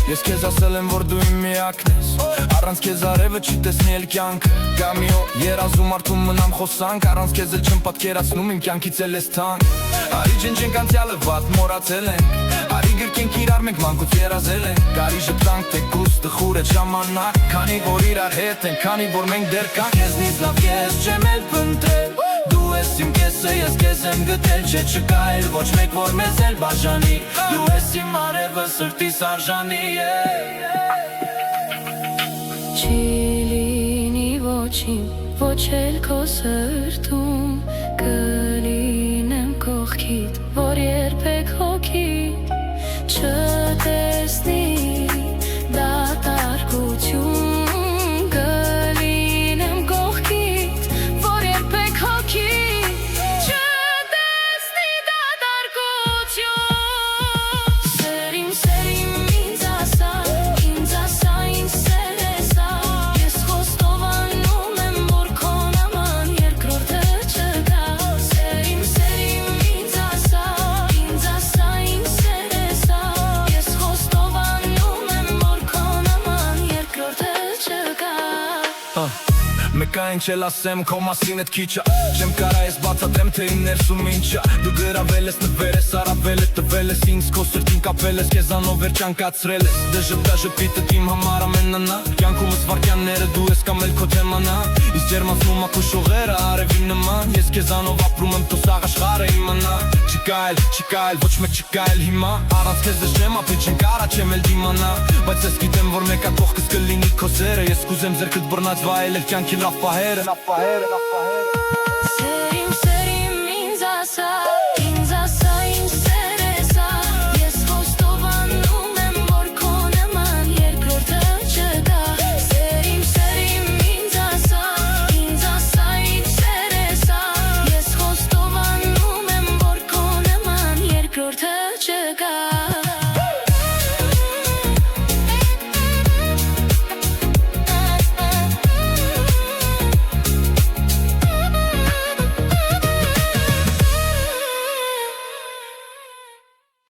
Ես քեզ ասել եմ, որ դու իմ միակն ես, առանց քեզ արևը չի տեսնի էլ կյանքը։ Գա մի օր երազում արդում մնամ խոսանք, առանց քեզ էլ չեմ պատկերացնում իմ կյանքից էլ ես թանկ։ Արի ջնջենք անցյալը վատ մոռացել ենք, արի գրկենք իրար մենք մանկուց երազել ենք, կարի ժպտանք թեկուզ տխուր է ժամանակ, քանի որ իրար հետ ենք, քանի որ մենք դեռ կանք։ Քեզնից լավ ես չեմ էլ փնտրել, դու ես իմ կեսը, ես քեզ եմ գտել, չէ չկա էլ ոչ մեկ որ մեզ էլ բաժանի, դու ես իմ արևը սրտիս արժանի։ Չի լինի ոչինչ, ոչ էլ քո սրտում, կլինեմ կողքիդ, որ երբեք հոգիդ չտեսնի դատարկություն, կլինեմ կողքիդ, որ երբեք հոգիդ չտեսնի դատարկություն։ Սերիմ, սերիմ ինձ ասա, ինձ ասա, ինձ սեր ես ա, ես խոստովանում եմ, որ քո նման երկրորդը չկա։ Սերիմ, սերիմ ինձ ասա, ինձ սեր ես ա, ես խոստովանում եմ, որ քո նման երկրորդը չկա։ Մեկա ինչ էլ ասեմ, քո մասին էդ քիչ ա, չեմ կարա ես բացատրեմ, թե իմ ներսում ինչ ա, դու գրավել ես, նվեր ես, արավել ես, տվել ես ինձ, քո սրտին կապել ես, քեզանով վերջանկացրել ես, դե ժպտա ժպիտդ իմ համար ամենանա, կյանքումս վարքյանները դու ես կամ էլ քո թեմանա, ինձ ջերմացնում ա քո շողերը արևին նման, ես քեզանով ապրում եմ, թող սաղ աշխարհը իմանա, չկա էլ, ոչ մեկ չկա էլ հիմա, առանց քեզ դες չեմ ապրի, չեմ կարա չեմ էլ դիմանա, բայց ես գիտեմ, որ մեկա կողքս կլինի քո սերը, ես կուզեմ ձեռքդ բռնած վայելել կյանքի լավ պահերը։ Սերիմ, սերիմ ինձ ասա, ինձ սեր ես ա, ես խոստովանում եմ, որ քո նման երկրորդը չկա։ Սերիմ, սերիմ ինձ ասա, ինձ սեր ես ա, ես խոստովանում եմ, որ քո նման երկրորդը չկա։